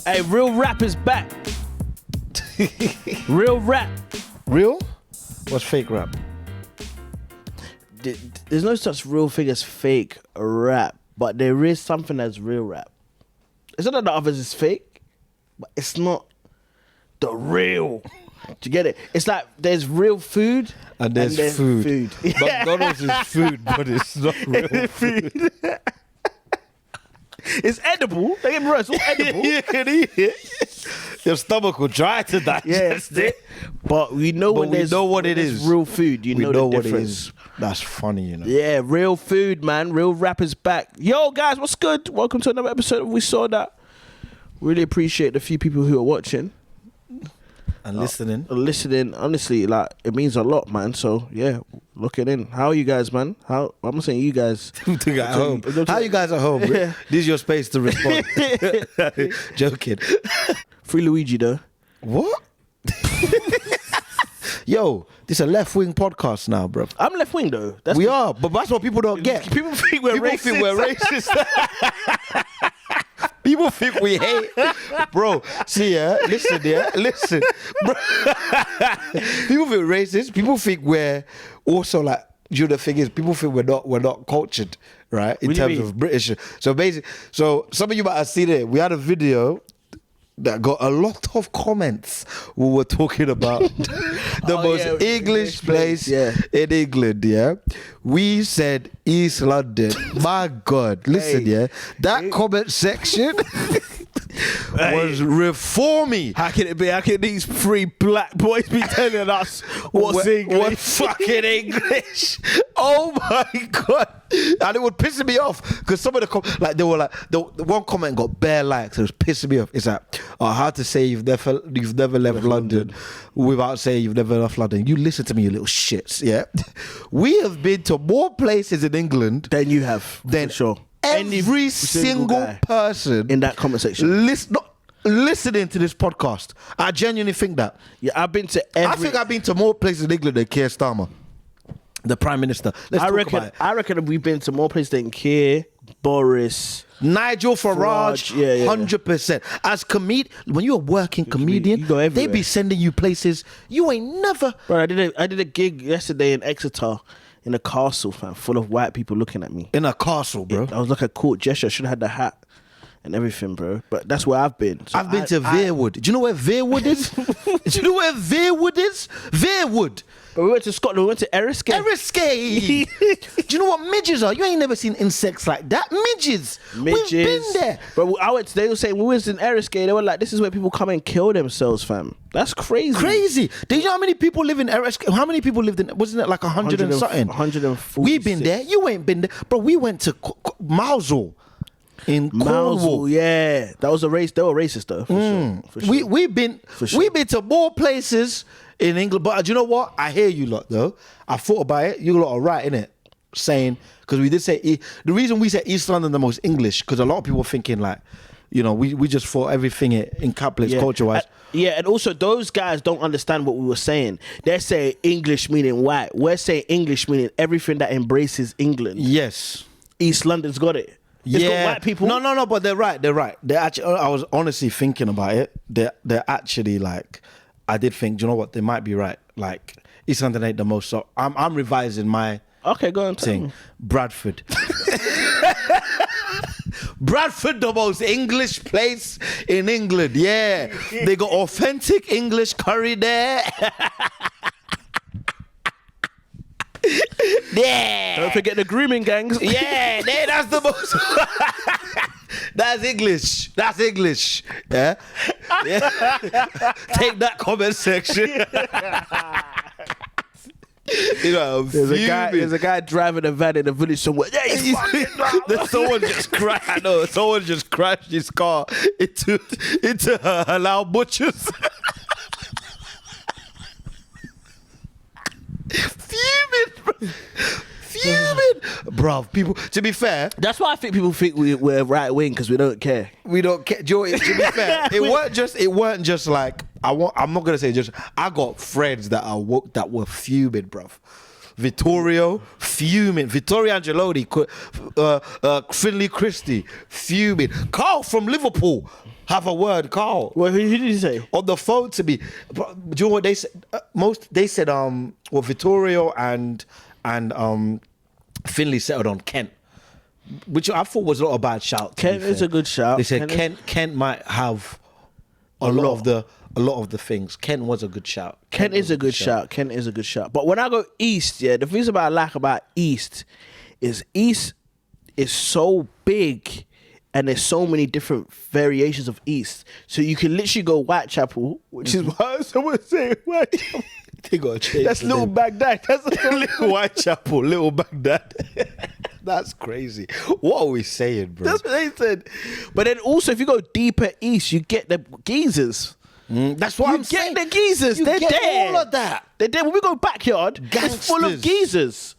Hey, real rap is back. Real rap. Real? What's fake rap? There's no such real thing as fake rap, but there is something that's real rap. It's not that the others is fake, but it's not the real. Do you get it? It's like there's real food And there's food. McDonald's is food, but it's not real food. It's edible. Don't get me wrong, it's all edible. You can eat it. Your stomach will try to digest it. But we know when there's what it is. real food. You We know know the what it difference. is. That's funny, you know. Yeah, real food, man. Real rappers back. Yo, guys, what's good? Welcome to another episode of We Saw That. Really appreciate the few people who are watching. And listening. Listening, honestly, like, it means a lot, man. So, yeah, looking in. How are you guys, man? I'm not saying you guys. At home. How you guys at home? Yeah. This is your space to respond. Joking. Free Luigi, though. What? Yo, this is a left-wing podcast now, bro. I'm left wing, though. We are, but that's what people don't get. People think we're People racist. think we're racist. People think we hate. Bro, see, listen. Bro. People think racist. People think we're also like, you know, the thing is, people think we're not cultured, right? In What do you terms mean? of British. So basically, some of you might have seen it. We had a video that got a lot of comments. We were talking about the most English place in England, yeah? We said East London. My God, listen, that comment section was reforming. How can it be? How can these three black boys be telling us what's English? What fucking English? Oh my God. And it was pissing me off because some of the they were like, the one comment got bare likes. It was pissing me off. It's like, how to say you've never left London without saying you've never left London. You listen to me, you little shits, yeah? We have been to more places in England Than you have, than for sure. every single guy person in that comment section. Listening to this podcast. I genuinely think that. Yeah, I've been to I think I've been to more places in England than Keir Starmer, the Prime Minister. Let's talk about it. I reckon we've been to more places than Keir, Boris, Nigel Farage, 100%. As when you're a working comedian, you go they everywhere. be sending you places you ain't never. Bro, I did a gig yesterday in Exeter in a castle, fam, full of white people looking at me. In a castle, bro. I was like a court gesture. I should have had the hat and everything, bro. But that's where I've been. So I've been to Veerwood. Do you know where Veerwood is? Do you know where Veerwood is? Veerwood. But we went to Scotland. We went to Eriskay. Eriskay. Do you know what midges are? You ain't never seen insects like that. Midges. We've been there. But they were saying we was in Eriskay. They were like, this is where people come and kill themselves, fam. That's crazy. Crazy. Do you know how many people live in Eriskay? How many people lived in? Wasn't it like 100 and something? 146. We've been there. You ain't been there. But we went to Mousehole in Cornwall. Yeah, that was a race. They were racist though. For sure. We've been to more places in England. But do you know what? I hear you lot though. I thought about it. You lot are right, innit? Saying, because we did say the reason we said East London the most English, because a lot of people are thinking like, you know, we just thought everything encapsulates culture wise. And also those guys don't understand what we were saying. They're saying English meaning white. We're saying English meaning everything that embraces England. Yes. East London's got it. It's got white people. No, but they're right. They're actually, I was honestly thinking about it. They're actually like, I did think, do you know what? They might be right. Like, East London ain't the most, so I'm revising my go on. thing. Bradford. Bradford, the most English place in England. Yeah. They got authentic English curry there. Yeah. Don't forget the grooming gangs. Yeah, that's the most. That's English. Yeah. Take that comment section. You know, there's a guy driving a van in a village somewhere. Yeah, he's someone just crashed. I know. Someone just crashed his car into halal butchers. Fuming, bro. People. To be fair, that's why I think people think we're right wing because we don't care. We don't care. Joe, to be fair, it weren't just like I'm not gonna say just. I got friends that were fuming, bro. Vittorio fuming. Vittorio Angelotti, Finley Christie fuming. Carl from Liverpool have a word, Carl. Well, who did you say? On the phone to me. But do you know what they said? They said Vittorio and Finley settled on Kent, which I thought was not a bad shout. Kent is a good shout. They said Kent might have a lot of the things. Kent was a good shout. Kent is a good shout. Kent is a good shout. But when I go East, yeah, the things I like about East is so big. And there's so many different variations of East. So you can literally go Whitechapel, which is why someone saying Whitechapel. They got to change. That's Little Baghdad. That's Little Whitechapel, Little Baghdad. That's crazy. What are we saying, bro? That's what they said. But then also, if you go deeper East, you get the geezers. That's what I'm saying. You get the geezers. You They're get there. all of that. They're there. When we go backyard, it's full of geezers.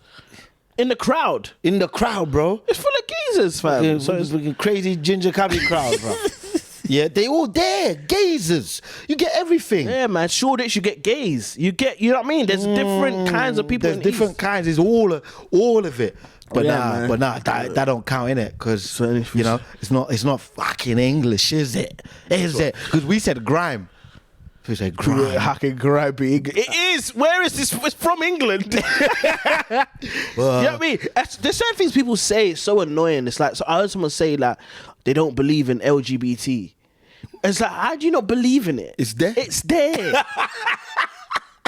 In the crowd. In the crowd, bro. It's full of geezers, fam. So it's like a crazy ginger cabby crowd, bro. Yeah, they all there. Gazers. You get everything. Yeah, man. Shoreditch, you get gays. You know what I mean? There's different kinds of people. There's different East. kinds. It's all of it. But yeah, that don't count, innit? Because you know, it's not fucking English, is it? Is it? Because we said grime. We said grime. Hacking grime. It is. Where is this? It's from England. You know what I mean? There's certain things people say. It's so annoying. It's like, so I heard someone say like they don't believe in LGBT. It's like, how do you not believe in it? It's there. It's there.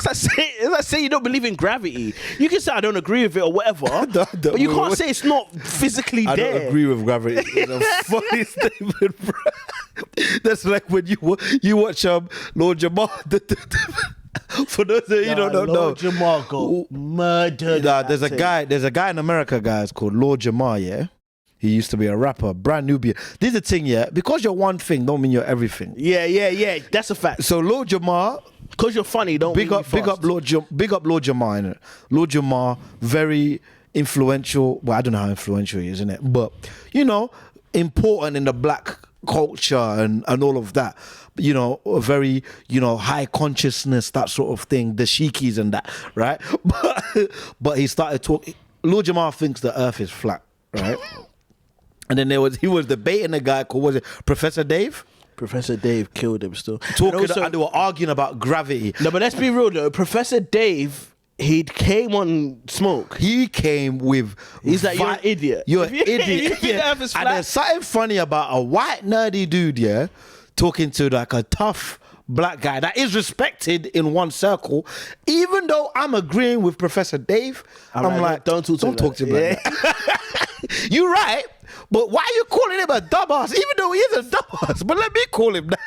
It's like saying you don't believe in gravity. You can say I don't agree with it or whatever, but you can't say it's not physically there. I don't agree with gravity. It's a funny statement, bro. That's like when you watch Lord Jamal. For those that you don't know, Lord Jamal got murdered. There's a guy in America, guys, called Lord Jamal. Yeah. He used to be a rapper, brand new beer. This is the thing, yeah. Because you're one thing, don't mean you're everything. Yeah. That's a fact. So Lord Jamal, because you're funny, don't big up Lord Jamal. Innit? Lord Jamal, very influential. Well, I don't know how influential he is, isn't it? But you know, important in the black culture and all of that. You know, a very, you know, high consciousness, that sort of thing. The sheikies and that, right? But he started talking. Lord Jamal thinks the Earth is flat, right? And then he was debating a guy called, was it Professor Dave? Professor Dave killed him still. And they were arguing about gravity. No, but let's be real though. Professor Dave, he came on Smoke. He came with... He's like, you're an idiot. You're an idiot. The Earth is flat. And there's something funny about a white nerdy dude, yeah, talking to like a tough black guy that is respected in one circle. Even though I'm agreeing with Professor Dave, I'm like, don't talk to him like that. You're right. But why are you calling him a dumbass? Even though he is a dumbass. But let me call him that.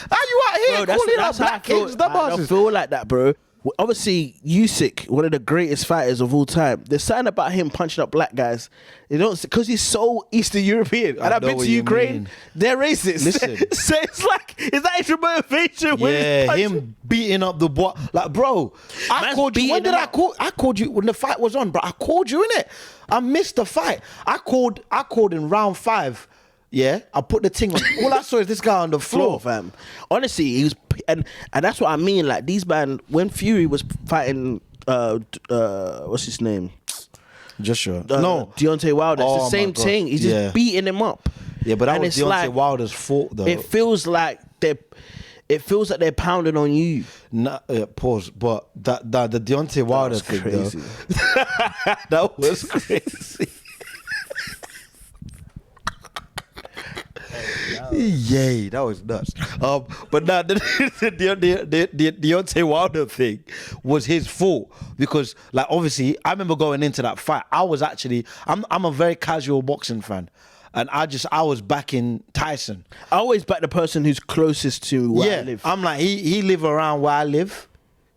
Are you out here calling out black kids dumbasses? I don't feel like that, bro. Obviously, Usyk, one of the greatest fighters of all time. There's something about him punching up black guys. They don't, because he's so Eastern European. And I've been to Ukraine. They're racist. Listen. So it's like, is that extra motivation? Yeah, him beating up the boy. Like, bro, I called you. When did I call? I called you when the fight was on, bro. I called you in it. I missed the fight. I called in round 5. Yeah, I put the thing on. All I saw is this guy on the floor, fam. Honestly, he was, and that's what I mean. Like these man, when Fury was fighting, what's his name? Joshua. No, Deontay Wilder. It's the same thing. He's just beating him up. Yeah, but that was Deontay Wilder's fault, though. It feels like they're pounding on you. Nah, pause. But the Deontay Wilder thing, crazy. That was crazy. Yay, that was nuts. But now the Deontay Wilder thing was his fault because, like, obviously, I remember going into that fight. I'm a very casual boxing fan, and I was backing Tyson. I always back the person who's closest to where I live. I'm like, he live around where I live.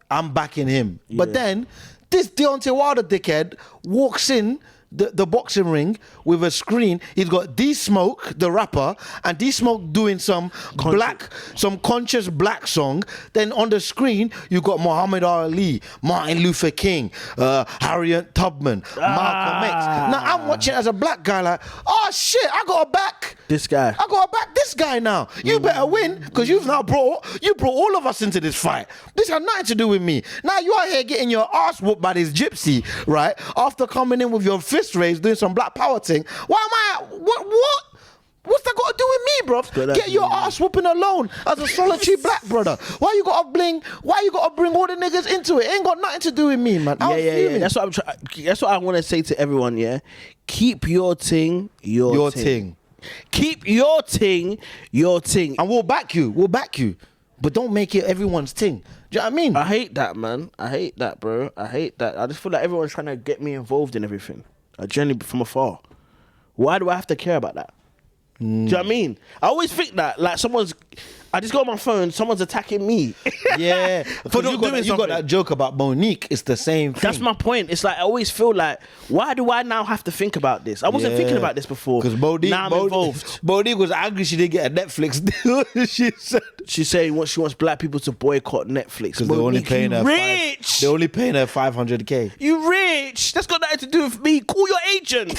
I'm backing him. Yeah. But then this Deontay Wilder dickhead walks in the boxing ring with a screen. He's got D-Smoke, the rapper, and D-Smoke doing some conscious black song. Then on the screen, you got Muhammad Ali, Martin Luther King, Harriet Tubman, Malcolm X. Now I'm watching as a black guy like, oh shit, I gotta back this guy. I gotta back this guy now. You better win because you've now brought all of us into this fight. This had nothing to do with me. Now you out here getting your ass whooped by this gypsy, right? After coming in with your fist raised, doing some black power thing. Why am I? What? What's that got to do with me, bro. Get your ass whooping alone as a solitary black brother. Why you gotta bring all the niggas into it? Ain't got nothing to do with me, man. Yeah. That's what I'm trying. That's what I want to say to everyone. Yeah, keep your ting, your ting. Keep your ting, your ting. And we'll back you. But don't make it everyone's ting. Do you know what I mean? I hate that, man. I hate that, bro. I hate that. I just feel like everyone's trying to get me involved in everything. I generally from afar. Why do I have to care about that? Do you know what I mean? I always think that, like, I just go on my phone, someone's attacking me. Yeah. For not doing you got that joke about Monique. It's the same thing. That's my point. It's like, I always feel like, why do I now have to think about this? I wasn't thinking about this before. Because Monique, now I'm involved. Monique was angry she didn't get a Netflix deal. She's saying she wants black people to boycott Netflix. Because they're only paying her rich. They're only paying her $500K. You rich. That's got nothing to do with me. Call your agent.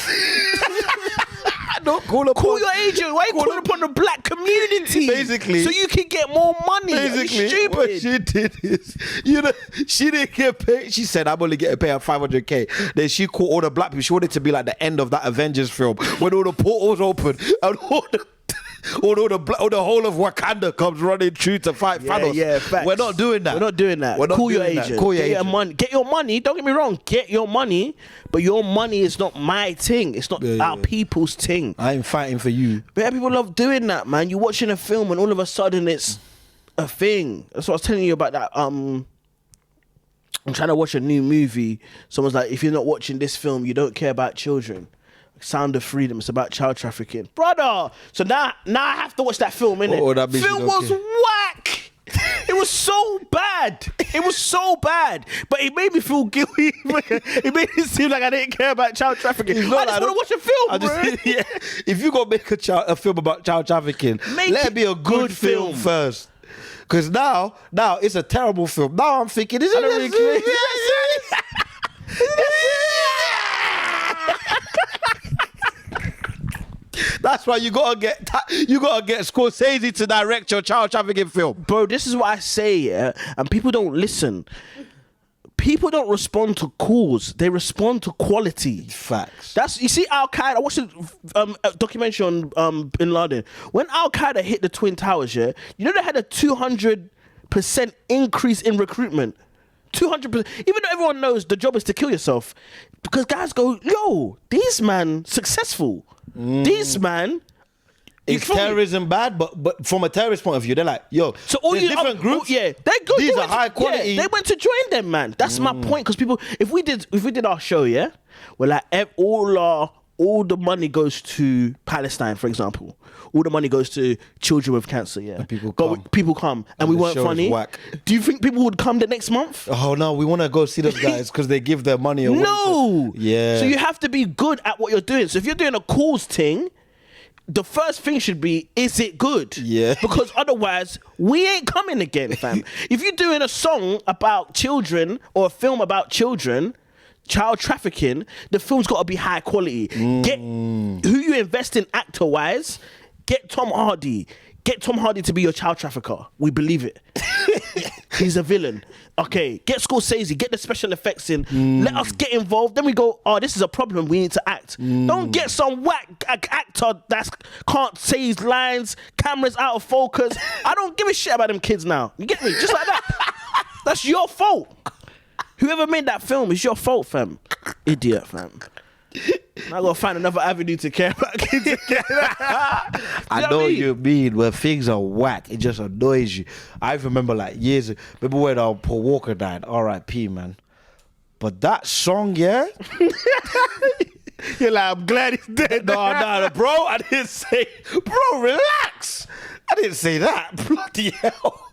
No, call your agent. Why are you calling upon the black community? Basically, so you can get more money. Basically, stupid. What she did is, she didn't get paid. She said, "I'm only getting paid at $500K." Then she called all the black people. She wanted it to be like the end of that Avengers film when all the portals open and all the whole of Wakanda comes running through to fight Thanos. Yeah, facts. We're not doing that. Call your agent. Get your money. Don't get me wrong. Get your money, but your money is not my thing. It's not our people's thing. I ain't fighting for you. But people love doing that, man. You're watching a film and all of a sudden it's a thing. That's what I was telling you about that. I'm trying to watch a new movie. Someone's like, if you're not watching this film, you don't care about children. Sound of Freedom. It's about child trafficking, brother. So now I have to watch that film, innit? That film was whack. It was so bad. It was so bad. But it made me feel guilty. It made it seem like I didn't care about child trafficking. I just want to watch a film, bro. If you gonna make a film about child trafficking, let it be a good film first. Because now it's a terrible film. Now I'm thinking, is it That's why you gotta get Scorsese to direct your child trafficking film, bro. This is what I say, yeah, and people don't listen. People don't respond to cause; they respond to quality. Facts. You see, Al Qaeda. I watched a documentary on Bin Laden. When Al Qaeda hit the Twin Towers, yeah, they had a 200% increase in recruitment. 200%. Even though everyone knows the job is to kill yourself, because guys go, yo, these man successful. These man. Is terrorism bad? But from a terrorist point of view, they're like, yo, so all these different groups. Yeah, they're good. These are high quality. Yeah, they went to join them, man. That's my point. Because people, if we did our show, yeah, we're like all the money goes to Palestine, for example. All the money goes to children with cancer, yeah. And people come. And we weren't funny. Do you think people would come the next month? Oh, no, we want to go see those guys because they give their money away. No! Yeah. So you have to be good at what you're doing. So if you're doing a cause thing, the first thing should be, is it good? Yeah. Because otherwise, we ain't coming again, fam. If you're doing a song about children or a film about children, child trafficking, the film's got to be high quality. Get who you invest in actor-wise. Get Tom Hardy. Get Tom Hardy to be your child trafficker. We believe it. He's a villain. Okay, get Scorsese. Get the special effects in. Let us get involved. Then we go, oh, this is a problem. We need to act. Don't get some whack actor that can't say his lines. Cameras out of focus. I don't give a shit about them kids now. You get me? Just like that. That's your fault. Whoever made that film is your fault, fam. Idiot, fam. I gotta find another avenue to care about kids again. I know what you mean. When things are whack, it just annoys you. I remember like years ago, remember when Paul Walker died, R.I.P. man. But that song, yeah? You're like, I'm glad he's dead. No, bro, I didn't say, bro, relax. I didn't say that. Bloody hell.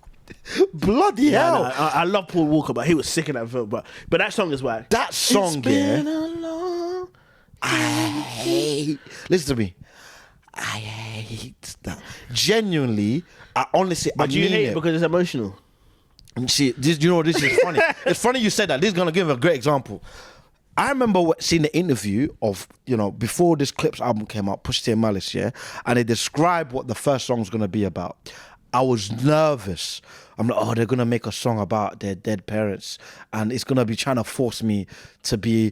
Bloody hell. No, I love Paul Walker, but he was sick in that film. But that song is why. That song, listen to me. I hate that. Genuinely, I honestly, but you hate it because it's emotional. See, this is funny. It's funny you said that. This is gonna give a great example. I remember seeing the interview of, before this Clipse album came out, Pusha T and Malice, yeah, and they described what the first song's gonna be about. I was nervous. I'm like, oh, they're gonna make a song about their dead parents, and it's gonna be trying to force me to be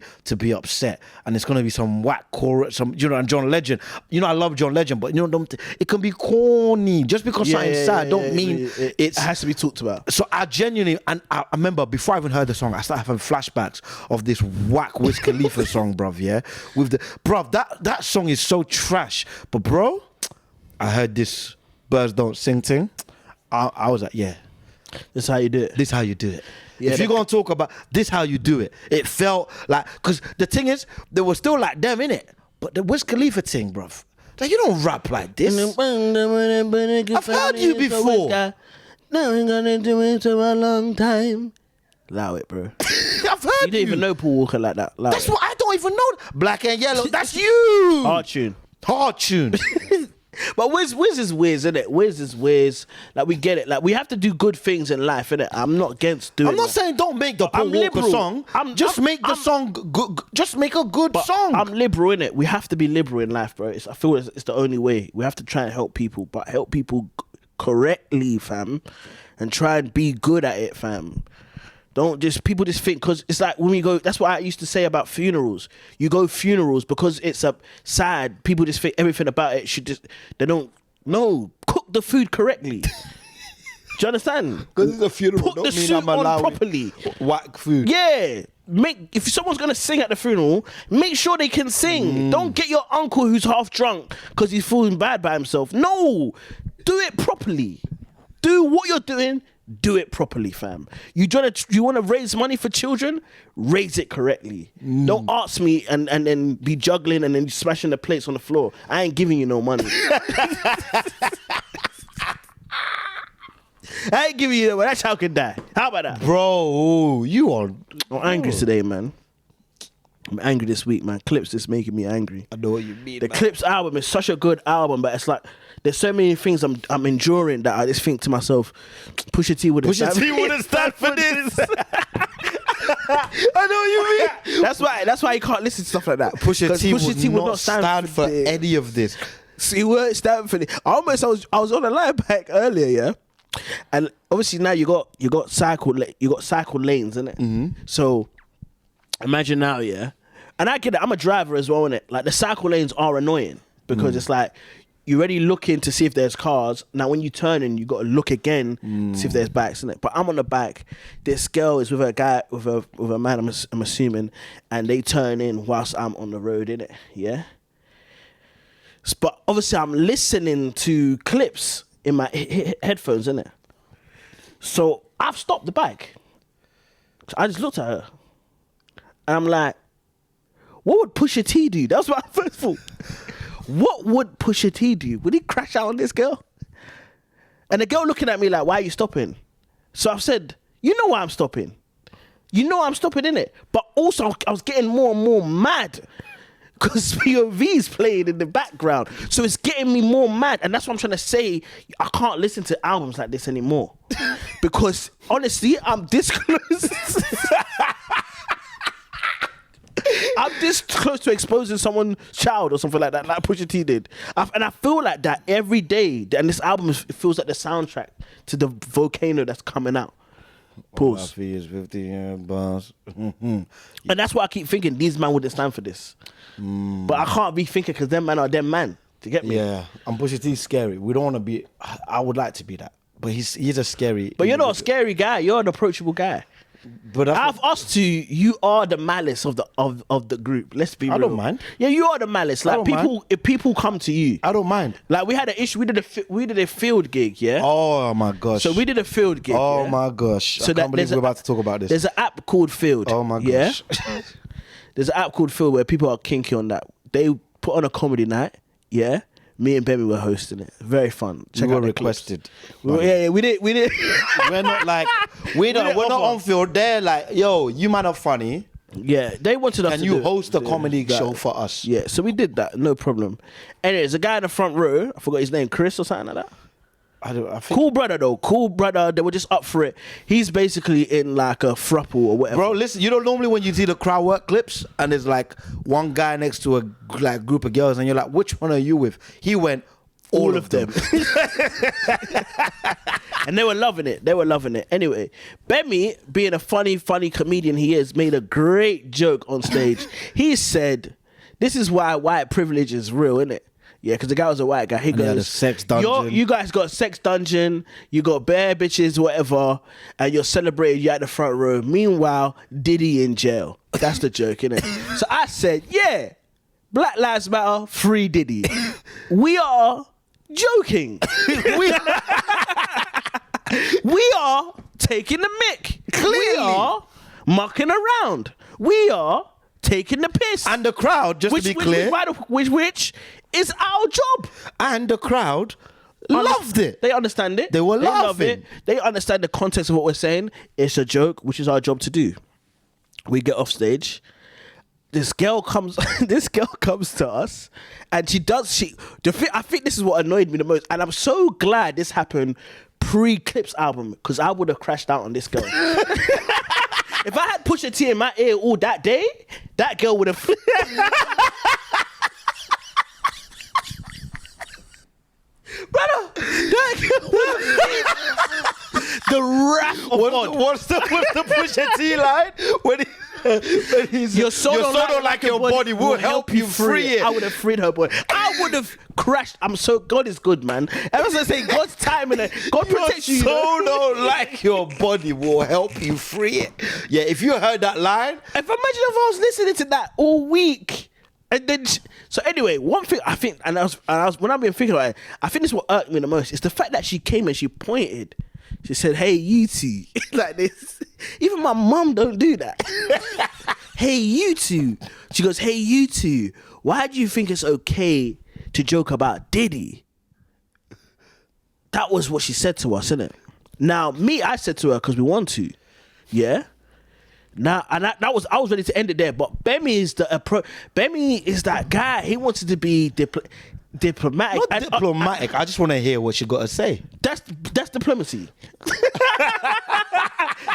upset, and it's gonna be some whack chorus, and John Legend. I love John Legend, but it can be corny. Just because something's sad, don't mean it has to be talked about. So I genuinely, and I remember before I even heard the song, I started having flashbacks of this whack Wiz Khalifa song, bruv. Yeah, that song is so trash, but bro, I heard this Birds Don't Sing thing. I was like, yeah. This is how you do it. This is how you do it. Yeah, if you're going to talk about this, how you do it. It felt like, because the thing is, they were still like them, innit? But the Wiz Khalifa thing, bruv. Like, you don't rap like this. I've heard you before. Now we're gonna do it for a long time. Allow it, bro. I've heard you. You don't even know Paul Walker like that. That's what I don't even know. Black and Yellow. That's you. Hard tune. Hard tune. But Wiz is Wiz, isn't it? Wiz is Wiz. Like, we get it. Like, we have to do good things in life, innit? I'm not against doing I'm not that. saying don't make the Paul Walker song. Just make the song good. Just make a good song. I'm liberal, innit? We have to be liberal in life, bro. I feel it's the only way. We have to try and help people, but help people correctly, fam. And try and be good at it, fam. People just think, because it's like when we go, that's what I used to say about funerals. You go funerals because it's sad, people just think everything about it they don't know. Cook the food correctly. Do you understand? Because it's a funeral, Put don't the mean suit I'm on allowing properly. Whack food. Yeah. If someone's going to sing at the funeral, make sure they can sing. Don't get your uncle who's half drunk because he's feeling bad by himself. No. Do it properly. Do what you're doing. Do it properly, fam. You want to raise money for children? Raise it correctly. Don't ask me and then be juggling and then smashing the plates on the floor. I ain't giving you no money. I ain't giving you no money. That child can die. How about that? Bro, you are... I'm angry today, man. I'm angry this week, man. Clipse is making me angry. I know what you mean, The Clipse album is such a good album, but it's like there's so many things I'm enduring that I just think to myself, Pusha T wouldn't stand for this. I know what you mean. That's why you can't listen to stuff like that. Pusha T would not stand for any of this. So he won't stand for this. I was on a line back earlier, yeah. And obviously now you got cycle lanes, innit? Mm-hmm. So imagine now, yeah. And I get it, I'm a driver as well, innit? Like, the cycle lanes are annoying because it's like you're already looking to see if there's cars. Now when you turn in, you got to look again to see if there's bikes, innit? But I'm on the bike. This girl is with a guy, with a man, I'm assuming, and they turn in whilst I'm on the road, innit? Yeah. But obviously I'm listening to Clipse in my headphones, innit? So I've stopped the bike. So I just looked at her. And I'm like, what would Pusha T do? That was my first thought. What would Pusha T do? Would he crash out on this girl? And the girl looking at me like, why are you stopping? So I've said, you know why I'm stopping. You know I'm stopping, innit? But also I was getting more and more mad because POV's playing in the background. So it's getting me more mad. And that's what I'm trying to say. I can't listen to albums like this anymore. Because honestly, I'm this close. I'm this close to exposing someone's child or something like that, like Pusha T did. And I feel like that every day. And this album it feels like the soundtrack to the volcano that's coming out. Pause. 50 bars. And that's why I keep thinking these man wouldn't stand for this. But I can't be thinking because them man are them man. To get me? Yeah, and Pusha T's scary. We don't want to be. I would like to be that, but he's a scary. But you're not a scary guy. You're an approachable guy. But out of us two, you are the malice of the group. Let's be real. I don't mind. Yeah, you are the malice. Like if people come to you, I don't mind. Like we had an issue. We did a field gig. Yeah. Oh my gosh. So we did a field gig. Oh yeah? my gosh. So I can't believe we're about to talk about this. There's an app called Field. Oh my gosh. Yeah. There's an app called Field where people are kinky on that. They put on a comedy night. Yeah. Me and Bemi were hosting it. Very fun. Check out requested. We did. We're not like we're not on Field. They're like, yo, you man are funny. Yeah, they wanted us. Can you host a comedy show for us? Yeah, so we did that. No problem. Anyways, a guy in the front row. I forgot his name. Chris or something like that. I think cool brother though. Cool brother. They were just up for it. He's basically in like a throuple or whatever. Bro, listen. You know, normally when you see the crowd work clips and there's like one guy next to a like group of girls and you're like, which one are you with? He went All of them. And they were loving it. They were loving it. Anyway, Bemi, being a funny comedian he is, made a great joke on stage. He said, this is why white privilege is real, innit? Yeah, because the guy was a white guy. He goes, a sex dungeon. You guys got sex dungeon, you got bare bitches, whatever, and you're celebrating, you're at the front row. Meanwhile, Diddy in jail. That's the joke, innit? So I said, yeah, Black Lives Matter, free Diddy. We are joking. We are taking the mick. Clearly. We are mucking around. We are taking the piss. And the crowd, just to be clear, which is our job. And the crowd loved it. They understand it. They were laughing. Love it. They understand the context of what we're saying. It's a joke, which is our job to do. We get off stage. This girl comes to us, and I think this is what annoyed me the most, and I'm so glad this happened pre-Clipse album, because I would have crashed out on this girl. If I had Pusha T in my ear all that day, that girl would have. Brother, that girl would have. The wrath of God. What's the Pusha T line? When he's, your soul don't like your body will help you free it. I would have freed her boy. I would have crashed. God is good, man. Ever since I say God's timing it, God protects you. Your soul don't like your body will help you free it. Yeah, if you heard that line. Imagine if I was listening to that all week. And then, so anyway, one thing I think, and I was when I've been thinking about it, I think this is what irked me the most. It's the fact that she came and she pointed. She said, "Hey, you two," like this. Even my mum don't do that. "Hey, you two." She goes, "Hey, you two. Why do you think it's okay to joke about Diddy?" That was what she said to us, innit? Now, I said to her because we want to, yeah. Now, and I was ready to end it there, but Bemi is that guy. He wanted to be diplomatic. Not diplomatic. I just want to hear what she got to say. That's diplomacy.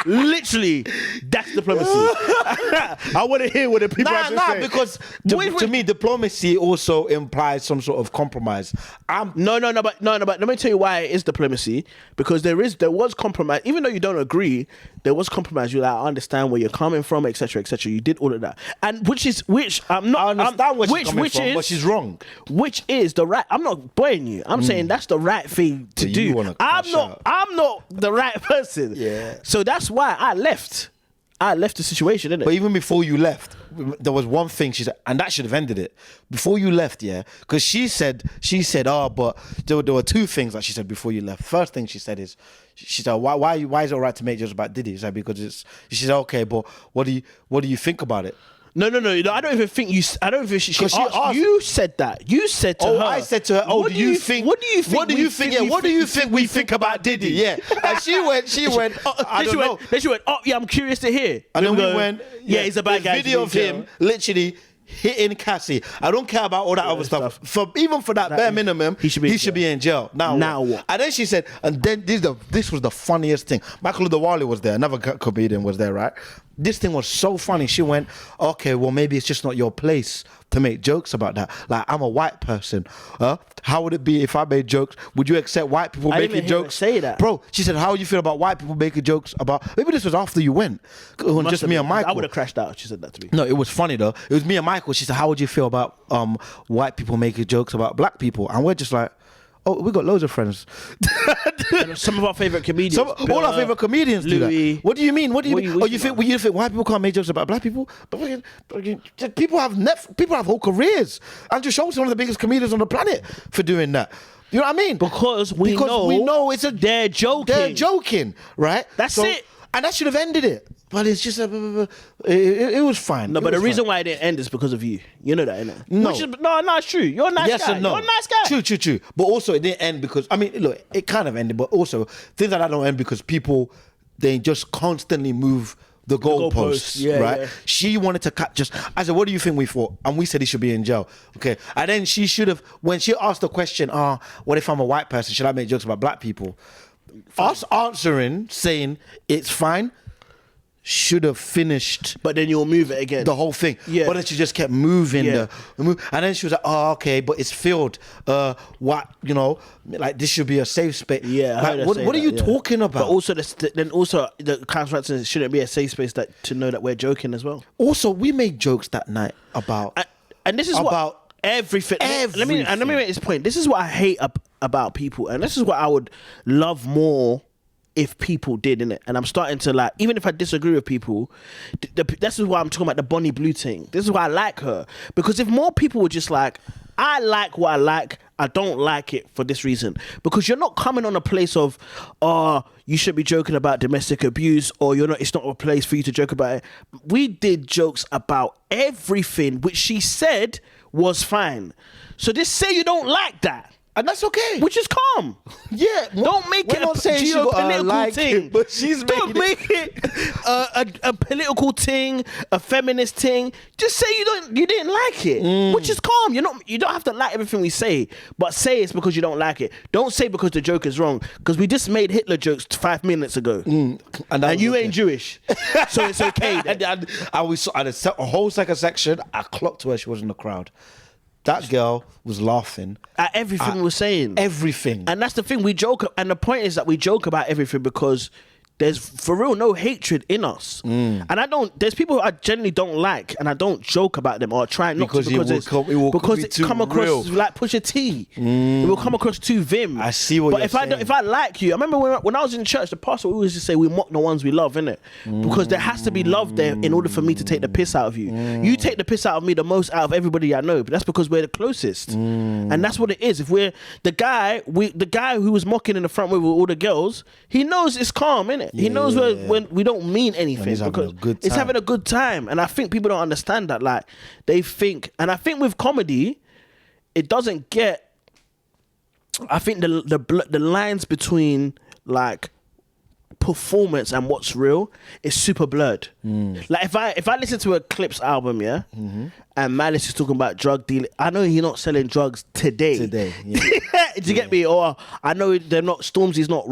Literally, that's diplomacy. I want to hear what the people have to say. Because to me, diplomacy also implies some sort of compromise. But let me tell you why it is diplomacy. Because there was compromise, even though you don't agree. There was compromise. You're like, I understand where you're coming from, etc., etc. You did all of that, and which I'm not. I understand where she's coming from, but she's wrong. Which is the right. I'm not bullying you. I'm saying that's the right thing to do. I'm not the right person. Yeah. So that's why I left. I left the situation, innit? But even before you left, there was one thing she said, and that should have ended it. Before you left, yeah, because she said, but there were two things that she said before you left. First thing she said is, she said, why is it all right to make jokes about Diddy? She said, because she said, okay, but what do you think about it? No. I don't even think you. I don't even. She asked. You said that. You said to her. I said to her. Oh, what do you think? What do you think? What do you think? Yeah. What do you think we think about Diddy? Yeah. And she went. I don't know. Then she went. Oh yeah, I'm curious to hear. And then we went. Yeah, he's a bad guy. Video of him literally hitting Cassie. I don't care about all that other stuff. Even for that bare minimum, he should be in jail. Now what? And then she said, and then this was the funniest thing. Michael Udawale was there. Another comedian was there, right? This thing was so funny. She went, okay, well, maybe it's just not your place to make jokes about that. Like, I'm a white person. How would it be if I made jokes? Would you accept white people making jokes? Say that. Bro, she said, how do you feel about white people making jokes about... Maybe this was after you went. Just me and Michael. I would have crashed out. She said that to me. No, it was funny, though. It was me and Michael. She said, how would you feel about white people making jokes about black people? And we're just like... Oh, we got loads of friends. Some of our favorite comedians. All our favorite comedians Louis, do that. What do you mean? What do you mean? Oh, you think white people can't make jokes about black people? But people have whole careers. Andrew Schultz is one of the biggest comedians on the planet for doing that. You know what I mean? Because we know they're joking. They're joking, right? That's it. And that should have ended it. But it's just it was fine. No, but the reason why it didn't end is because of you. You know that, innit? No. It's true. You're a nice guy. And no. You're a nice guy. True. But also it didn't end because, I mean, look, it kind of ended, but also things like that don't end because people, they just constantly move the goalposts, right? Yeah. She wanted to I said, what do you think we thought? And we said he should be in jail. Okay. And then she should have, when she asked the question, what if I'm a white person? Should I make jokes about black people? Us answering, saying it's fine, should have finished. But then you'll move it again. The whole thing. Yeah. But then she just kept moving Yeah. and then she was like, oh, okay, but it's filled. What, you know, like this should be a safe space. Yeah, I heard her Like, say what are that, you yeah. talking about? But also, the council shouldn't be a safe space to know that we're joking as well. Also, we made jokes that night about And this is about what everything. Let me make this point. This is what I hate about people, and this is what I would love more if people did, innit? And I'm starting to like, even if I disagree with people, this is why I'm talking about the Bonnie Blue thing. This is why I like her, because if more people were just like, I like what I like, I don't like it for this reason, because you're not coming on a place of, you should be joking about domestic abuse, or it's not a place for you to joke about it. We did jokes about everything which she said was fine. So just say you don't like that. and that's okay. Which is calm. Yeah, Don't make it a she gotta geopolitical like thing. it, but she's Don't make it a political thing, a feminist thing. Just say you didn't like it, which is calm. You don't have to like everything we say, but say it's because you don't like it. Don't say because the joke is wrong, because we just made Hitler jokes 5 minutes ago, and you ain't Jewish, so it's okay. And I was at a whole second section. I clocked where she was in the crowd. That girl was laughing At everything we're saying. Everything. And that's the thing, we joke, and the point is that we joke about everything because there's for real no hatred in us. And there's people who I generally don't like, and I don't joke about them or try not to, because it come across real. like Pusha T. It will come across too vim. I see what you're saying. If I like you, I remember when I was in church, the pastor always just say we mock the ones we love, innit? Because there has to be love there in order for me to take the piss out of you. You take the piss out of me the most out of everybody I know, but that's because we're the closest. And that's what it is. If we're the guy who was mocking in the front with all the girls, he knows it's calm, innit? He knows when we don't mean anything, because it's having a good time. And I think people don't understand that. Like, they think, and I think with comedy, it doesn't get. I think the lines between like performance and what's real is super blurred. Like if I listen to a Clipse album, and Malice is talking about drug dealing, I know he's not selling drugs today. Yeah. Do you get me? Or I know they're not. Stormzy's not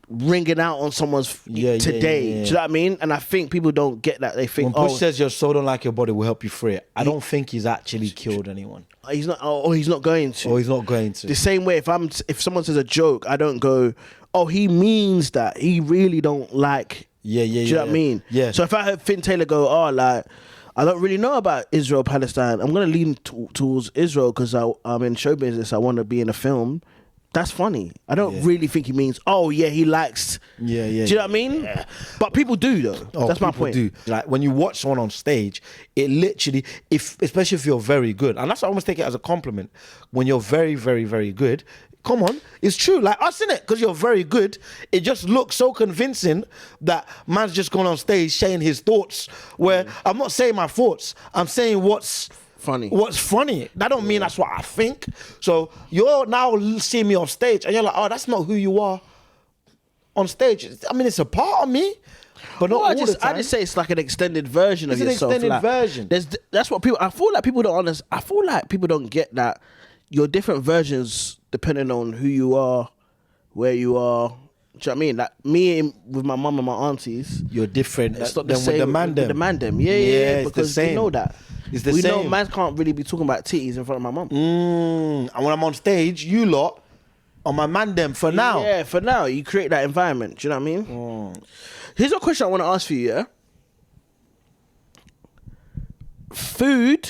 ringing out on someone's today. Do you know what I mean? And I think people don't get that. They think, when Push says your soul don't like your body will help you free it, I don't think he's actually killed anyone. He's not. Or he's not going to. Or he's not going to. The same way, if someone says a joke, I don't go, oh, he means that. He really don't like. Do you know what I mean? Yeah. So if I heard Finn Taylor go, oh, like, I don't really know about Israel, Palestine, I'm going to lean towards Israel because I'm in show business. I want to be in a film. That's funny. I don't really think he means, oh, yeah, he likes. Do you know what I mean? Yeah. But people do, though. That's my point. Do. Like, when you watch someone on stage, it literally, especially if you're very good, and that's why I almost take it as a compliment. When you're very, very, very good, come on, it's true. Like us, innit? Because you're very good. It just looks so convincing that man's just gone on stage saying his thoughts, where I'm not saying my thoughts. I'm saying what's funny. That don't mean that's what I think. So you're now seeing me on stage and you're like, oh, that's not who you are on stage. I mean, it's a part of me, but not all the time. I just say it's like an extended version of yourself. It's an extended version. That's what people. I feel like people don't get that you're different versions depending on who you are, where you are. Do you know what I mean? Like me with my mum and my aunties, you're different. It's not the same with the man them. Yeah, because they know that. It's the same. We know man can't really be talking about titties in front of my mum. And when I'm on stage, you lot on my man them for now. Yeah, for now. You create that environment. Do you know what I mean? Here's a question I want to ask for you, yeah? Food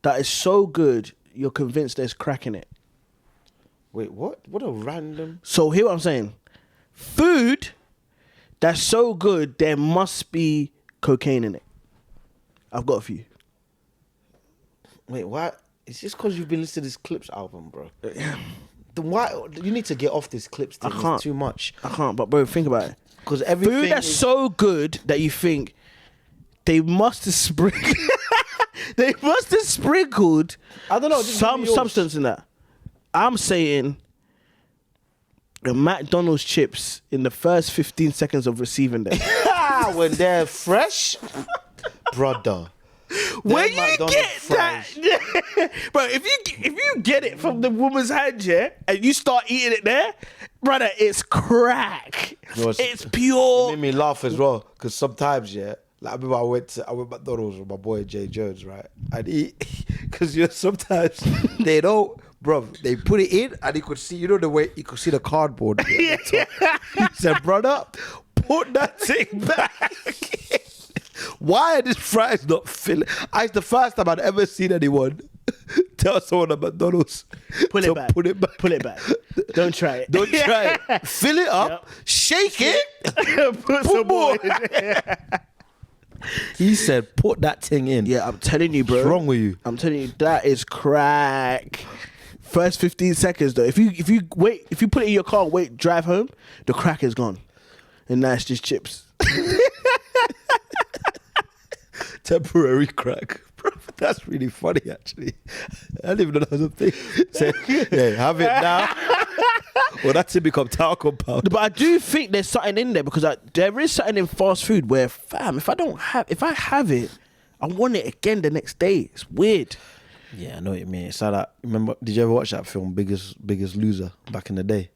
that is so good, you're convinced there's crack in it. Wait, what? What a random... So hear what I'm saying. Food that's so good, there must be cocaine in it. I've got a few. Wait, what? It's just because you've been listening to this Clipse album, bro. Why? You need to get off this Clipse thing. It's too much. I can't, but bro, think about it. Because everything food that's so good that you think they must have sprinkled... they must have sprinkled I don't know, some substance in that. I'm saying the McDonald's chips in the first 15 seconds of receiving them. When they're fresh, brother. When you get that, bro, if you get it from the woman's hand, yeah, and you start eating it there, brother, it's crack. No, It's pure. It made me laugh as well because sometimes, yeah, like I remember I went McDonald's with my boy Jay Jones, right? And he, because sometimes they don't, bro. They put it in and he could see, you know, the way you could see the cardboard. He said, brother, put that thing back. Why are these fries not filling? It's the first time I'd ever seen anyone tell someone at McDonald's Put it back. Put it back. Put it back. Don't try it. Don't try it. Fill it up, shake it, Put some more. He said, put that thing in. Yeah, I'm telling you, bro. What's wrong with you? I'm telling you, that is crack. First 15 seconds though. If you wait, if you put it in your car and wait, drive home, the crack is gone. And now it's just chips. Temporary crack. Bro, that's really funny actually. I didn't even know that was a thing. Say, yeah, have it now. Well, that's it become talcum powder. But I do think there's something in there because there is something in fast food where, fam, if I have it, I want it again the next day. It's weird. Yeah, I know what you mean. It's like that. Remember, did you ever watch that film, Biggest Loser, back in the day?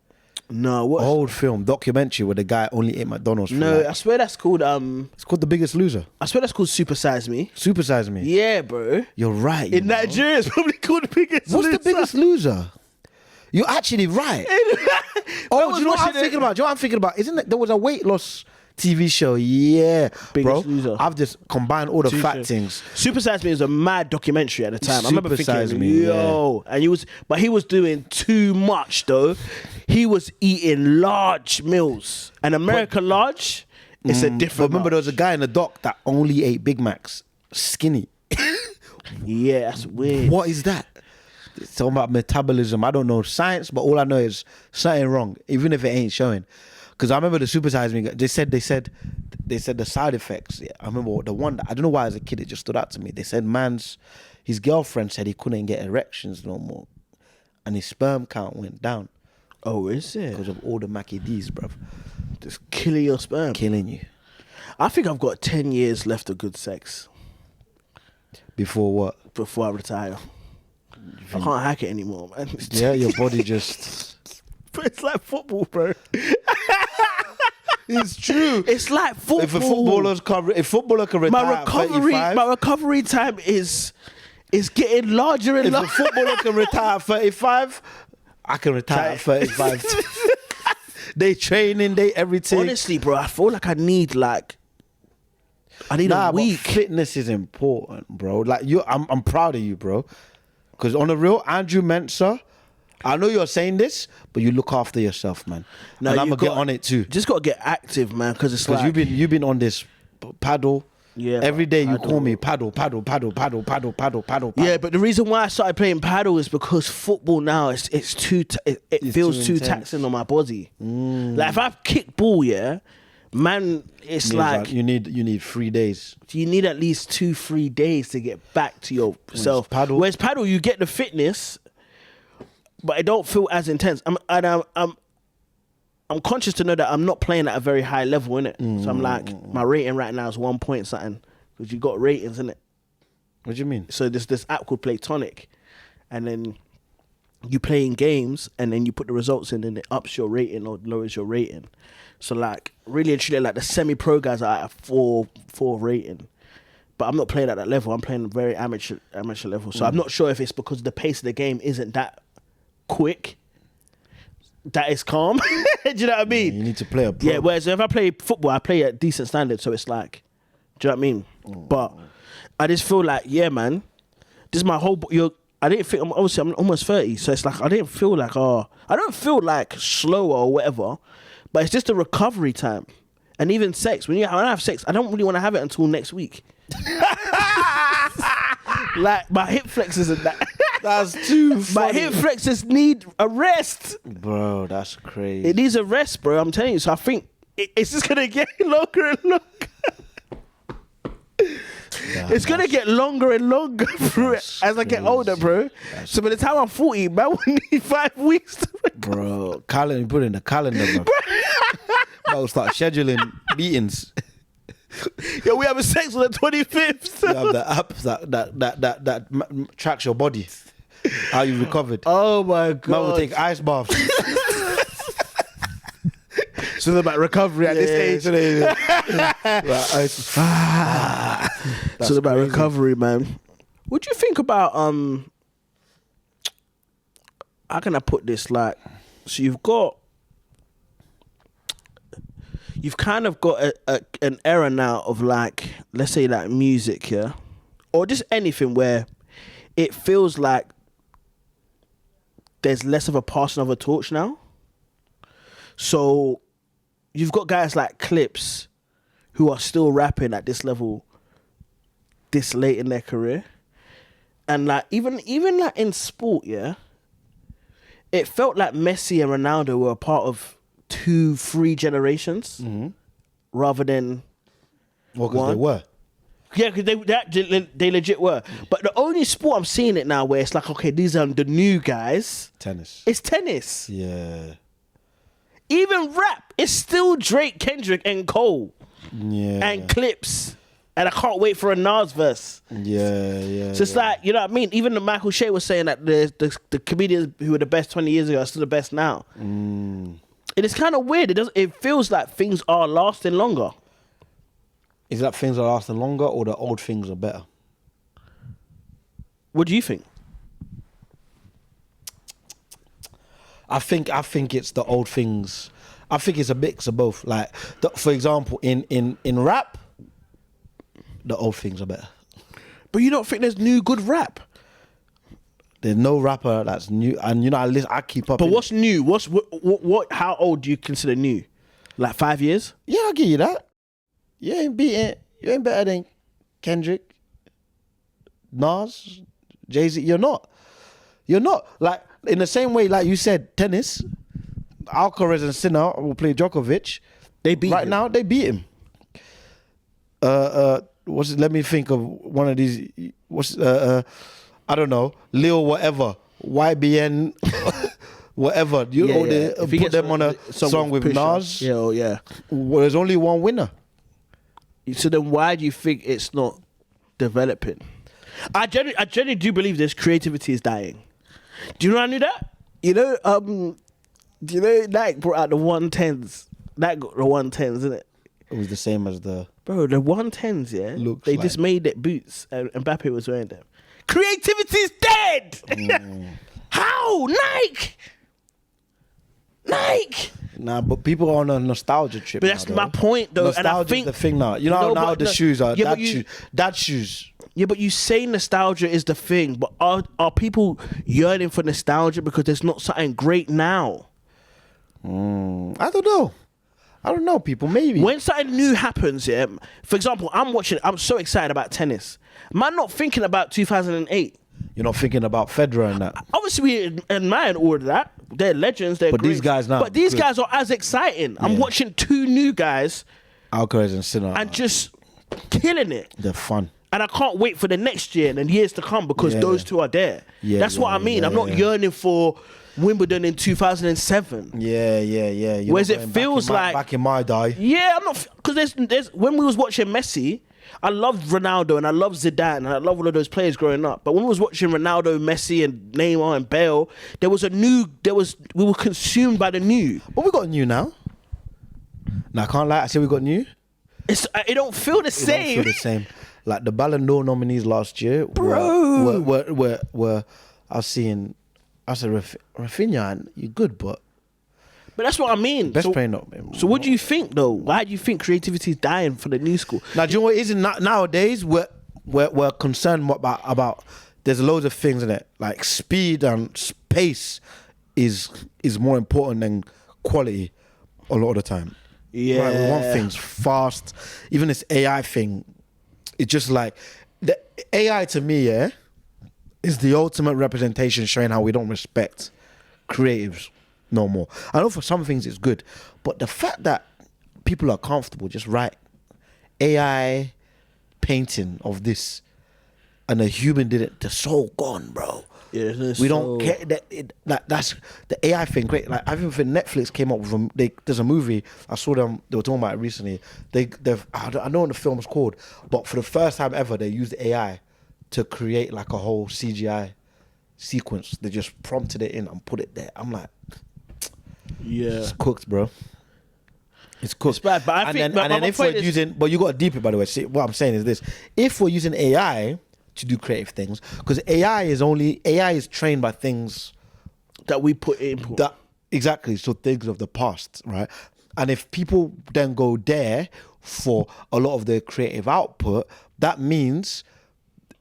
No, what? Old film, documentary where the guy only ate McDonald's. No, I swear that's called it's called The Biggest Loser. I swear that's called Super Size Me. Super Size Me. Yeah, bro. You're right. In Nigeria, it's probably called The Biggest Loser. What's The Biggest Loser? You're actually right. Oh, do you know what I'm thinking about? Do you know what I'm thinking about? Isn't it? There was a weight loss TV show. Yeah, Biggest bro. Loser. I've just combined all the fat things. Super Size Me was a mad documentary at the time. I remember Super Size thinking, Me, yo, and he was doing too much though. He was eating large meals. An American large, it's a different. But remember, large. there was a guy in the doc that only ate Big Macs, skinny. Yeah, that's weird. What is that? It's talking about metabolism. I don't know science, but all I know is something wrong, even if it ain't showing. Because I remember the Super Size Me. They said the side effects. Yeah, I remember the one that I don't know why as a kid it just stood out to me. They said his girlfriend said he couldn't get erections no more, and his sperm count went down. Oh, is it? Because of all the Mackie D's, bruv. Just killing your sperm. Killing you. I think I've got 10 years left of good sex Before what? before I retire. I can't hack it anymore, man. Yeah, your body just... But it's like football, bro. It's true. It's like football. If a footballer can retire at 35... My recovery time is getting larger and If a larger. footballer can retire at 35, I can retire at 35. They training, they everything. Honestly, bro, I feel like I need a But week. fitness is important, bro. Like I'm proud of you, bro. Because on the real, Andrew Mensah, I know you're saying this, but you look after yourself, man. No, and I'm you gonna get on it too. Just gotta get active, man, because it's Because like you've been on this paddle. Yeah, Every day you paddle. call me paddle. Yeah, but the reason why I started playing paddle is because football now it feels too intense. taxing on my body. Like if I kick ball, yeah, man, it's like you need 3 days. you need at least 2-3 days to get back to yourself. paddle. Whereas paddle, you get the fitness, but it don't feel as intense. I'm conscious to know that I'm not playing at a very high level, innit? So I'm like, my rating right now is 1 point something. Because you got ratings, innit? What do you mean? So there's this app called Platonic. And then you play in games and then you put the results in and it ups your rating or lowers your rating. So like, really and truly, like the semi-pro guys are at a 4 rating. But I'm not playing at that level. I'm playing very amateur level. So I'm not sure if it's because the pace of the game isn't that quick. That is calm. Do you know what I mean? You need to play a pro. Yeah, whereas if I play football, I play at decent standard, so it's like, do you know what I mean? But I just feel like, yeah, man, this is my whole. I didn't think. Obviously, I'm almost 30, so it's like I didn't feel like. I don't feel like slower or whatever, but it's just a recovery time. And even sex, when I have sex, I don't really want to have it until next week. Like my hip flexors and that. That's too funny. My hip flexors need a rest. Bro, that's crazy. It needs a rest, bro. I'm telling you. So I think it's just gonna get longer and longer. It's gonna get longer and longer bro, as I get older, bro. So by the time I'm 40, man, will need 5 weeks to recover. Bro, calendar, put it in the calendar, bro. I'll start scheduling meetings. Yo, we having sex on the 25th. You have the app that tracks your body, how you recovered. Oh my god. Man will take ice baths. So it's about recovery at this age. So it's about recovery, man. What do you think about how can I put this? Like, so you've kind of got an era now of, like, let's say, like, music, yeah, or just anything where it feels like there's less of a passing of a torch now. So you've got guys like Clipse who are still rapping at this level this late in their career. And like even like in sport, yeah, it felt like Messi and Ronaldo were a part of 2-3 generations rather than Well, because they were. Yeah, because they legit were. But the only sport I'm seeing it now where it's like, okay, these are the new guys. Tennis. It's tennis. Yeah. Even rap, it's still Drake, Kendrick, and Cole. Yeah. And Clipse. And I can't wait for a Nas verse. Yeah. So it's like, you know what I mean? Even the Michael Shea was saying that the comedians who were the best 20 years ago are still the best now. And it's kind of weird. It feels like things are lasting longer. Is that things are lasting longer or the old things are better? What do you think? I think it's the old things. I think it's a mix of both. Like, for example, in rap, the old things are better. But you don't think there's new good rap? There's no rapper that's new, and you know I keep up. But what's new? What? How old do you consider new? Like 5 years? Yeah, I'll give you that. You ain't better than Kendrick, Nas, Jay-Z. You're not. Like, in the same way, like you said, tennis, Alcaraz and Sinner will play Djokovic. They beat him. Now, they beat him. Let me think of one of these. I don't know, Lil whatever, YBN, whatever. Put them on a song with Nas. Yeah. Well, there's only one winner. So then why do you think it's not developing? I genuinely do believe this creativity is dying. Do you know I knew that? You know, do you know Nike brought out the 110s? Nike got the 110s, isn't it? It was the same as the... Bro, the 110s, yeah? They just made it boots and Mbappe was wearing them. Creativity's dead! How? Nike! Nah, but people are on a nostalgia trip. But that's my point, though. Nostalgia's and I think the thing now. You know how now the shoes are dad shoes. Yeah, but you say nostalgia is the thing, but are people yearning for nostalgia because there's not something great now? I don't know, people. Maybe when something new happens, yeah. For example, I'm so excited about tennis. Man, not thinking about 2008. You're not thinking about Federer and that. Obviously, we admire all of that. They're legends. They're but great. These guys now. But these guys are as exciting. Yeah. I'm watching two new guys, Alcaraz and Sinner, and just killing it. They're fun. And I can't wait for the next year and years to come because those two are there. Yeah, that's what I mean. I'm not yearning for Wimbledon in 2007. Yeah. Whereas it feels like back in my day. Yeah, I'm not, because there's when we was watching Messi, I loved Ronaldo and I loved Zidane and I love all of those players growing up. But when we was watching Ronaldo, Messi, and Neymar and Bale, we were consumed by the new. But we got new now. Now I can't lie, I say we got new. It don't feel the same. Don't feel the same. Like the Ballon d'Or nominees last year were I said Rafinha, and you're good, but that's what I mean. Best player not. So what do you think though? Why do you think creativity is dying for the new school? Now, do you know what it is nowadays? We're concerned about. There's loads of things in it, like speed and pace is more important than quality a lot of the time. Yeah, right, we want things fast. Even this AI thing, it's just like the AI to me, is the ultimate representation showing how we don't respect creatives no more. I know for some things it's good, but the fact that people are comfortable just write AI painting of this and a human did it, the soul gone, bro. Yeah, we don't care that's the AI thing. Great, like I think Netflix came up with there's a movie I saw them. They were talking about it recently. I don't know what the film's called, but for the first time ever, they used AI to create like a whole CGI sequence. They just prompted it in and put it there. I'm like, yeah, it's cooked, bro. It's cooked. It's bad, but I think. And then if we're using, but you got to deep it, by the way. See, what I'm saying is this: if we're using AI to do creative things, because AI is trained by things that we put in. Exactly. So things of the past, right? And if people then go there for a lot of their creative output, that means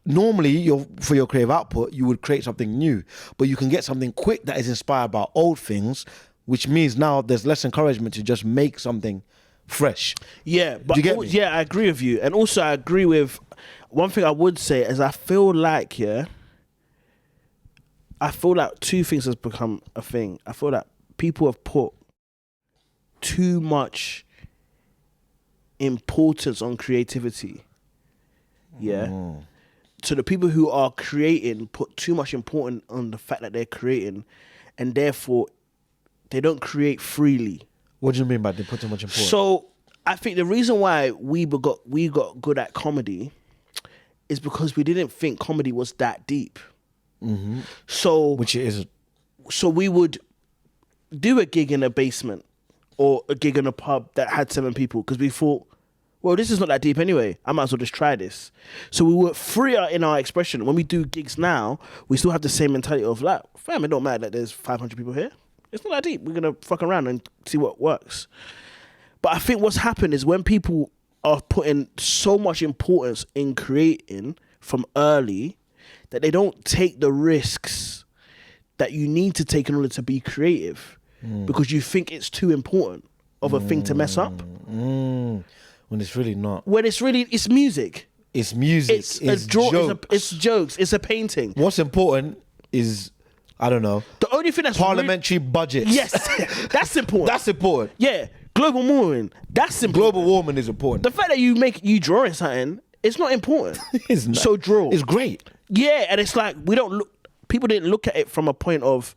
normally for your creative output, you would create something new, but you can get something quick that is inspired by old things, which means now there's less encouragement to just make something fresh. Yeah, but yeah, I agree with you. And also I agree with one thing I would say is I feel like two things has become a thing. I feel like people have put too much importance on creativity. Yeah. So the people who are creating put too much importance on the fact that they're creating, and therefore they don't create freely. What do you mean by they put too much importance? So I think the reason why we got good at comedy is because we didn't think comedy was that deep. Mm-hmm. So which it isn't. So we would do a gig in a basement or a gig in a pub that had 7 people because we thought, well, this is not that deep anyway. I might as well just try this. So we were freer in our expression. When we do gigs now, we still have the same mentality of like, fam, it don't matter that there's 500 people here. It's not that deep. We're going to fuck around and see what works. But I think what's happened is when people are putting so much importance in creating from early that they don't take the risks that you need to take in order to be creative because you think it's too important of a thing to mess up. When it's really not. When it's music. It's music. It's jokes. It's jokes. It's a painting. What's important is, I don't know. The only thing that's parliamentary budgets. Yes, that's important. That's important. Yeah, global warming. That's important. Global warming is important. The fact that you drawing something, it's not important. It's not. So draw. It's great. Yeah, and it's like people didn't look at it from a point of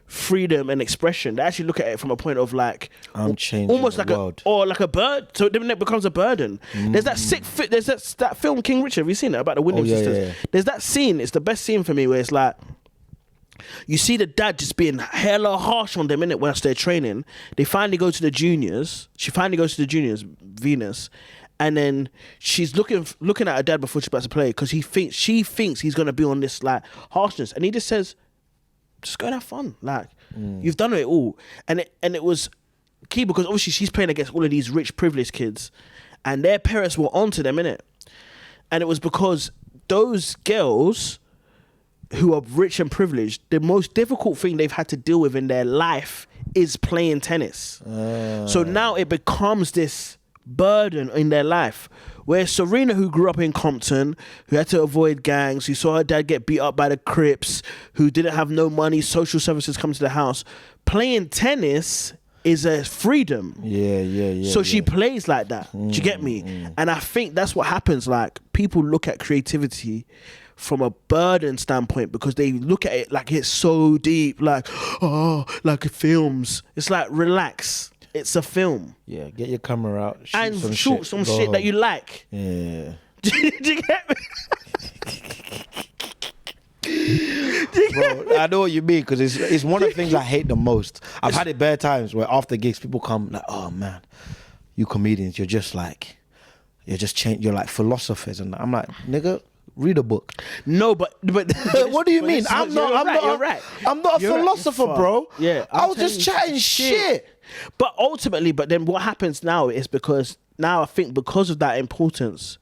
freedom and expression. They actually look at it from a point of like I'm changing almost like world. like a bird. So then it becomes a burden. There's that there's that film King Richard. Have you seen it about the Williams sisters? Yeah. There's that scene. It's the best scene for me where it's like you see the dad just being hella harsh on them innit whilst they're training. They finally go to the juniors. She finally goes to the juniors, Venus. And then she's looking at her dad before she's about to play because she thinks he's gonna be on this like harshness, and he just says, "Just go and have fun. Like you've done it all." And it was key because obviously she's playing against all of these rich, privileged kids, and their parents were onto them innit. And it was because those girls who are rich and privileged, the most difficult thing they've had to deal with in their life is playing tennis. So now it becomes this burden in their life. Where Serena, who grew up in Compton, who had to avoid gangs, who saw her dad get beat up by the Crips, who didn't have no money, social services come to the house, playing tennis is a freedom. Yeah. So she plays like that. Do you get me? And I think that's what happens. Like people look at creativity from a burden standpoint because they look at it like it's so deep, like films. It's like relax. It's a film. Yeah, get your camera out and shoot some shit that you like. Yeah. Do you get me? Bro, I know what you mean because it's one of the things I hate the most. I've had it bare times where after gigs people come like, "Oh man, you comedians, you're just like philosophers," and I'm like, "Nigga, read a book." No, but what do you mean? I'm not a philosopher, bro. Yeah, I was just chatting shit. But ultimately, then what happens now is because now I think because of that importance,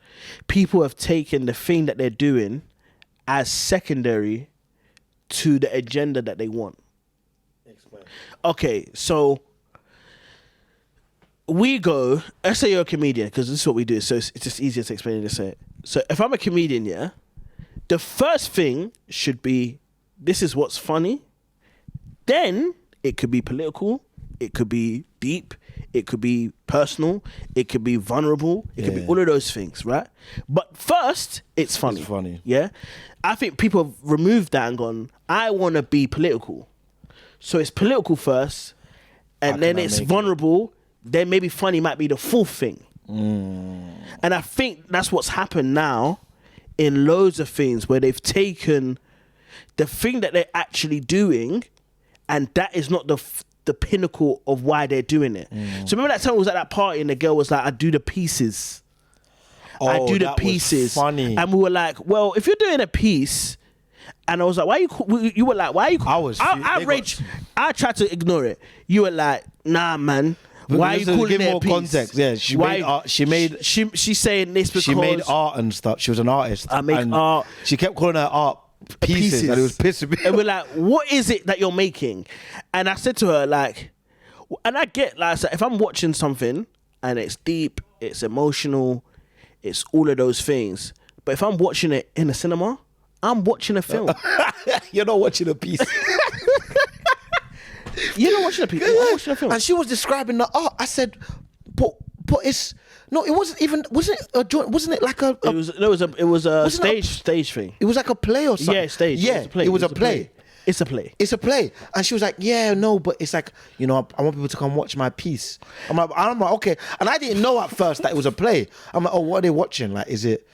people have taken the thing that they're doing as secondary to the agenda that they want. Explain. Okay, so let's say you're a comedian, because this is what we do, so it's just easier to explain than to say it. So if I'm a comedian, yeah, the first thing should be, this is what's funny. Then it could be political, it could be deep, it could be personal, it could be vulnerable, it could be all of those things, right? But first, it's funny. It's funny. Yeah? I think people have removed that and gone, I want to be political. So it's political first, and then it's vulnerable, then maybe funny might be the fourth thing. And I think that's what's happened now in loads of things where they've taken the thing that they're actually doing, and that is not the pinnacle of why they're doing it. So remember that time I was at that party and the girl was like, I do the pieces. I do the that was pieces. funny. And we were like, well, if you're doing a piece, and I was like, why you were like, why are you I tried to ignore it. You were like, nah, man. Why are you calling give it more a piece? context? Yeah, she's saying this because she made art and stuff. She was an artist. I make art. She kept calling her art pieces, and it was pissing me. And we're like, what is it that you're making? And I said to her, like, and I get, like, if I'm watching something and it's deep, it's emotional, it's all of those things. But if I'm watching it in a cinema, I'm watching a film. You're not watching a piece. You're not watching a piece. You're watching a film. And she was describing the art. I said, but it's no. It wasn't even. Wasn't it a joint? Wasn't it like a? It was a stage thing. It was like a play or something. Yeah, stage. Yeah, it was a play. It's a play. It's a play. And she was like, yeah, no, but it's like, you know, I want people to come watch my piece. I'm like, okay. And I didn't know at first that it was a play. I'm like, oh, what are they watching? Like, is it?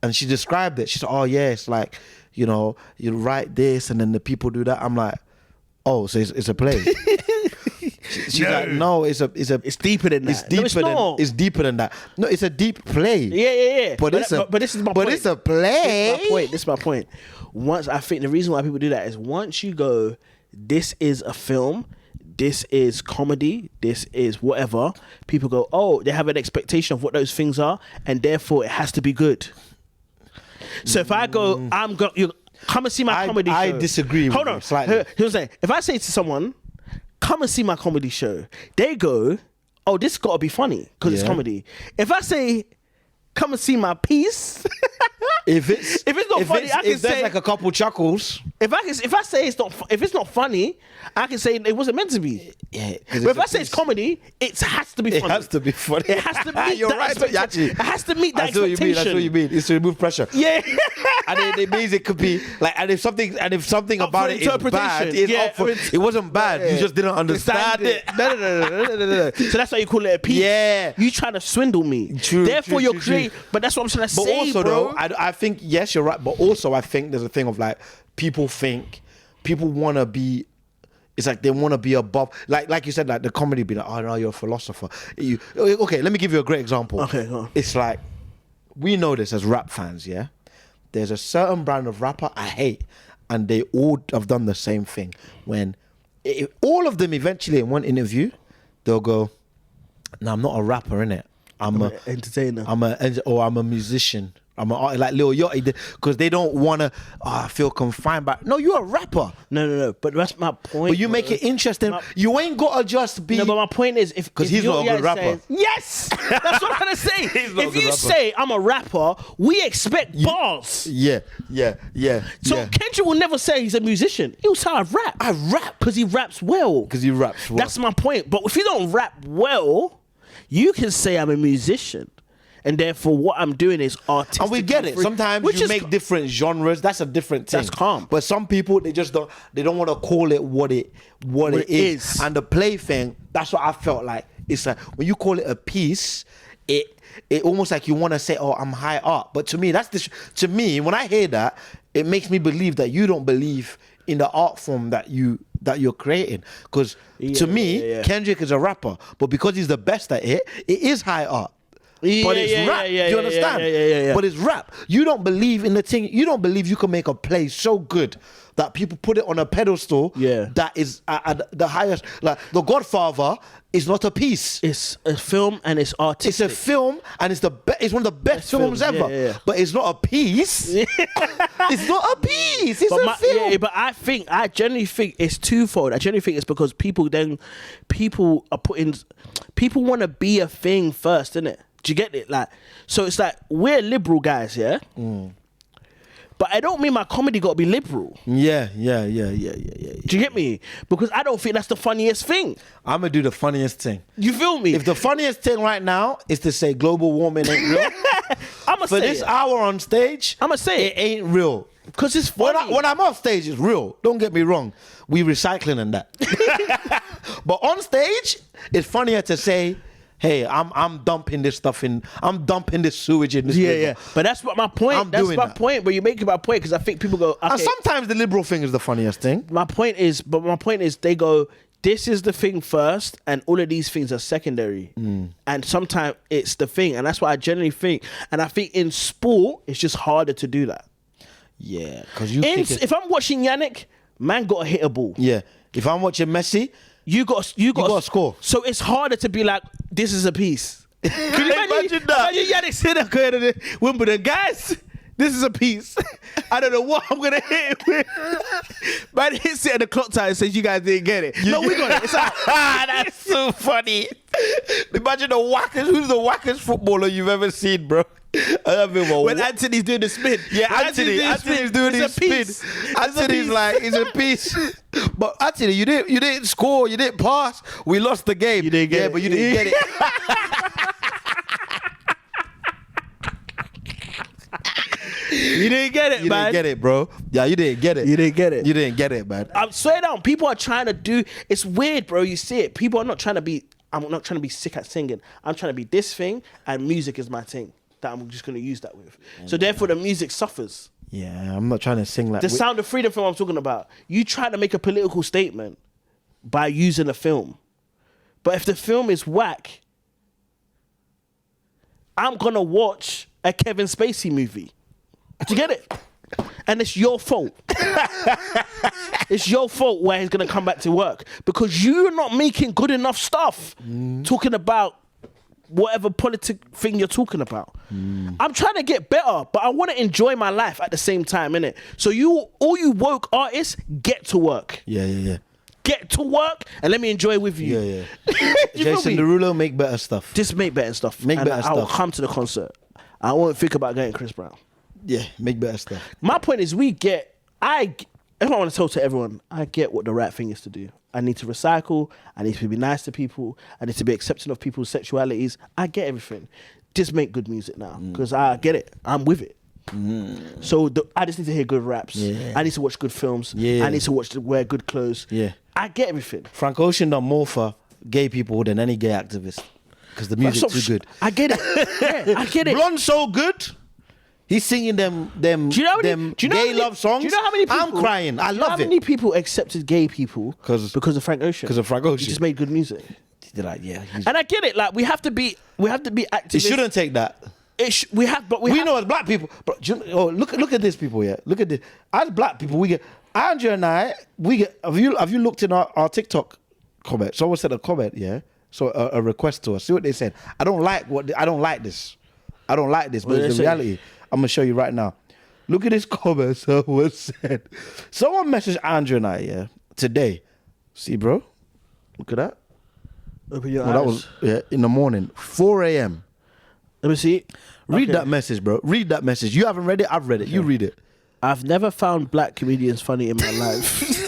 And she described it. She said, oh, yeah, it's like, you know, you write this and then the people do that. I'm like, oh, so it's a play. She's like, no, it's deeper than that. It's deeper than that. No, it's a deep play. Yeah. But this is my point. It's a play. This is my point. Once I think the reason why people do that is once you go, this is a film, this is comedy, this is whatever, people go, oh, they have an expectation of what those things are, and therefore it has to be good. So if I go, you come and see my comedy show. I disagree with you slightly. Here's what I'm saying. If I say to someone, come and see my comedy show, they go, oh, this got to be funny because it's comedy. If I say, come and see my piece, if it's not funny, I can if say there's like a couple chuckles. If I say if it's not funny, I can say it wasn't meant to be. Yeah. But if I say it's comedy, it has to be funny. It has to be funny. It has to meet You're that right. expectation. It has to meet that expectation. That's what you mean. It's to remove pressure. Yeah. And it means it could be like, and if something about it is bad, it wasn't bad. You just didn't understand it. No. So that's why you call it a piece. Yeah. You trying to swindle me. Therefore, you're creating. But that's what I'm trying to say, also, bro. though, I think, yes, you're right. But also, I think there's a thing of like, people want to be, it's like they want to be above, like you said, like the comedy be like, oh no, you're a philosopher. Okay, let me give you a great example. Okay, go on. It's like, we know this as rap fans, yeah? There's a certain brand of rapper I hate, and they all have done the same thing. When all of them eventually in one interview, they'll go, no, I'm not a rapper, innit? I'm an entertainer. I'm a musician. I'm like Lil Yachty, because they don't want to feel confined by. No, you're a rapper. No. But that's my point. But you make it interesting. You ain't got to just be. No, but my point is, because he's not a good rapper. Yes, that's what I'm trying to say. If you say I'm a rapper, we expect bars. Yeah. So Kendrick will never say he's a musician. He'll say I rap because he raps well. That's my point. But if you don't rap well, you can say I'm a musician. And therefore, what I'm doing is artistic. And we get it. Sometimes you make different genres. That's a different thing. That's calm. But some people, they just don't. They don't want to call it what it is. And the play thing. That's what I felt like. It's like when you call it a piece, it almost like you want to say, "Oh, I'm high art." But to me, to me, when I hear that, it makes me believe that you don't believe in the art form that you're creating. Because to me, Kendrick is a rapper, but because he's the best at it, it is high art. But it's rap. Do you understand? Yeah. But it's rap. You don't believe in the thing. You don't believe you can make a play so good that people put it on a pedestal. Yeah. That is at the highest. Like The Godfather is not a piece. It's a film and it's artistic. It's a film and it's one of the best films ever. Yeah. But it's not a piece. It's not a piece. It's a film. Yeah, but I genuinely think it's twofold. I genuinely think it's because people want to be a thing first, innit? Do you get it? Like, so it's like we're liberal guys, yeah. But I don't mean my comedy got to be liberal. Yeah. Do you get me? Because I don't think that's the funniest thing. I'm gonna do the funniest thing. You feel me? If the funniest thing right now is to say global warming ain't real, I'ma say this hour on stage, I'ma say it ain't real. Because it's funny. When I'm off stage, it's real. Don't get me wrong. We recycling and that. But on stage, it's funnier to say, hey, I'm dumping this stuff I'm dumping this sewage in this river. Yeah. But that's what my point. That's my point. But you make it my point because I think people go. Okay, and sometimes the liberal thing is the funniest thing. My point is they go, this is the thing first, and all of these things are secondary. And sometimes it's the thing, and that's what I generally think. And I think in sport, it's just harder to do that. Yeah, because you. If I'm watching Yannick, man, got to hit a ball. Yeah, if I'm watching Messi, you got to score. So it's harder to be like, this is a piece. Can you imagine that? Imagine Yannick sitting there going to Wimbledon, guys. This is a piece. I don't know what I'm going to hit it with. Man hits it at the clock time and says, you guys didn't get it. No, we got it. It's out. That's so funny. Imagine who's the wackest footballer you've ever seen, bro? When Anthony's doing the spin. Yeah, Anthony's doing his spin. Anthony's like, it's a piece. But Anthony, you didn't score, you didn't pass. We lost the game. You didn't get it. But you didn't get it. You didn't get it, man. You didn't get it, bro. Yeah, you didn't get it. You didn't get it. You didn't get it, man. I'm swear down. People are trying to do. It's weird, bro. You see it. People are not trying to be. I'm not trying to be sick at singing. I'm trying to be this thing, and music is my thing that I'm just going to use that with. So therefore, the music suffers. Yeah, I'm not trying to sing like the sound of freedom film I'm talking about. You try to make a political statement by using a film, but if the film is whack, I'm gonna watch a Kevin Spacey movie. Do you get it? And it's your fault. It's your fault where he's going to come back to work because you're not making good enough stuff talking about whatever politic thing you're talking about. I'm trying to get better, but I want to enjoy my life at the same time, innit? So all you woke artists, get to work. Yeah. Get to work and let me enjoy with you. Yeah. Jason Derulo, make better stuff. Just make better stuff. I'll come to the concert. I won't think about getting Chris Brown. Yeah, make better stuff. My point is if I want to tell to everyone, I get what the right thing is to do. I need to recycle. I need to be nice to people. I need to be accepting of people's sexualities. I get everything. Just make good music now because I get it. I'm with it. So I just need to hear good raps. Yeah. I need to watch good films. Yeah. I need to wear good clothes. Yeah. I get everything. Frank Ocean done more for gay people than any gay activist because the music's too good. I get it. Yeah, I get it. Blonde's so good. He's singing them gay love songs. Do you know how many people? I'm crying. I love it. How many people accepted gay people because of Frank Ocean? Because of Frank Ocean. He just made good music. Yeah. And I get it. Like we have to be activists. It shouldn't take that. We know as black people. But look at this, people. Yeah, look at this. As black people, we get Andrea and I. We get. Have you looked in our TikTok comment? Someone said a comment. Yeah. So a request to us. See what they said. I don't like this. But it's the reality. I'm gonna show you right now. Look at this comment someone said. Someone messaged Andrew and I, today. See, bro? Look at that. Open your eyes. That was in the morning, 4 a.m. Let me see. Read that message, bro. Read that message. You haven't read it? I've read it. Okay. You read it. I've never found black comedians funny in my life.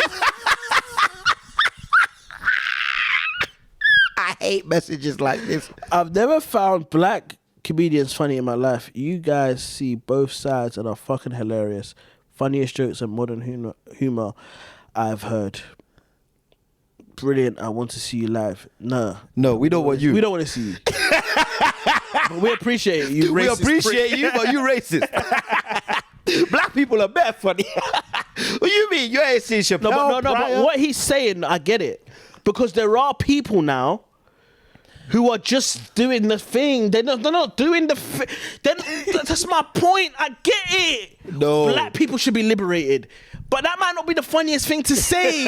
I hate messages like this. I've never found black comedians funny in my life. You guys see both sides and are fucking hilarious. Funniest jokes and modern humor I've heard. Brilliant. I want to see you live. No, we don't want you. We don't want to see you. But we appreciate you. We appreciate you, but you racist. Black people are better funny. What you mean? You ain't seen Chappelle. No. But what he's saying, I get it, because there are people now who are just doing the thing. They're not doing the thing. That's my point. I get it. No. Black people should be liberated. But that might not be the funniest thing to say.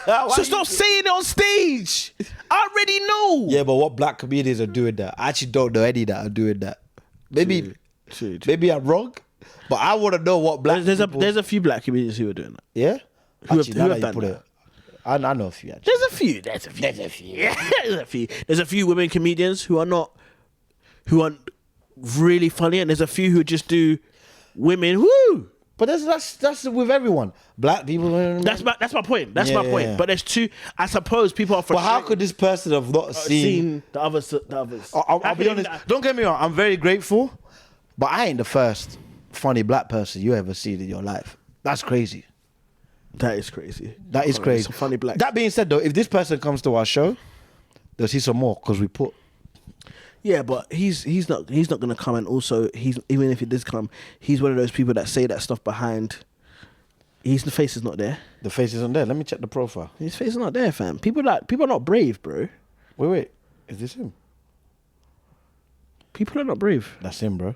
So stop saying it on stage. I already know. Yeah, but what black comedians are doing that? I actually don't know any that are doing that. Maybe I'm wrong, but I want to know what black There's a few black comedians who are doing that. Yeah? Who have done that. I know a few, actually. There's a few women comedians who are really funny, and there's a few who just do women. Woo! But that's with everyone. Black people. That's my point. That's my point. Yeah. But there's two. I suppose people are frustrated. But how could this person have not seen the others? I'll be honest. Don't get me wrong. I'm very grateful, but I ain't the first funny black person you ever seen in your life. That's crazy. That is crazy. That is crazy. Some funny black. That being said, though, if this person comes to our show, they'll see some more because we put. Yeah, but he's not gonna come, and also even if he does come, he's one of those people that say that stuff behind The face is not there. The face isn't there. Let me check the profile. His face is not there, fam. People are not brave, bro. Wait. Is this him? People are not brave. That's him, bro.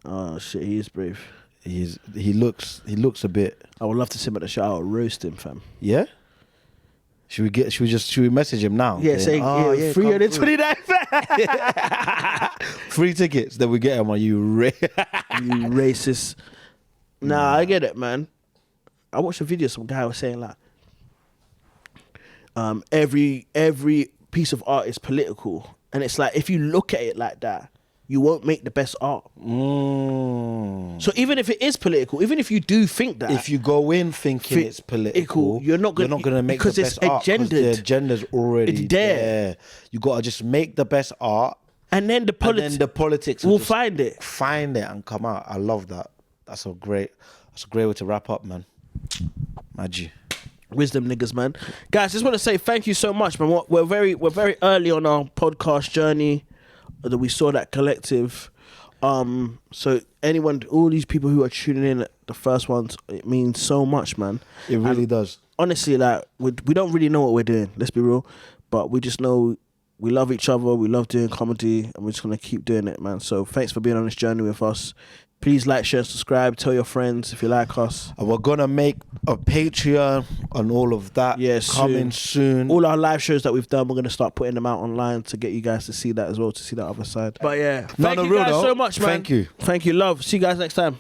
Oh shit, he is brave. He looks a bit. I would love to see him at the show. I'll roast him, fam. Yeah. Should we message him now? Yeah, saying free on the 29th. Free tickets. Then we get him. Are you you racist? Nah, I get it, man. I watched a video. Some guy was saying like, every piece of art is political, and it's like if you look at it like that, you won't make the best art. So even if it is political, even if you do think that, if you go in thinking it's political, you're not gonna make the best art because the agenda's already it's there. You gotta just make the best art, and then the politics will find it and come out. I love that. That's a great way to wrap up, man. Maggie. Wisdom niggas, man. Guys, just want to say thank you so much, man. We're very early on our podcast journey that we saw that collective. So anyone, all these people who are tuning in at the first ones, it means so much, man. It really does. Honestly, like we don't really know what we're doing. Let's be real, but we just know we love each other. We love doing comedy, and we're just gonna keep doing it, man. So thanks for being on this journey with us. Please like, share, subscribe. Tell your friends if you like us. And we're gonna make a Patreon and all of that. Yeah, coming soon. All our live shows that we've done, we're gonna start putting them out online to get you guys to see that as well, to see that other side. But yeah, thank you guys so much, man. Thank you. Love. See you guys next time.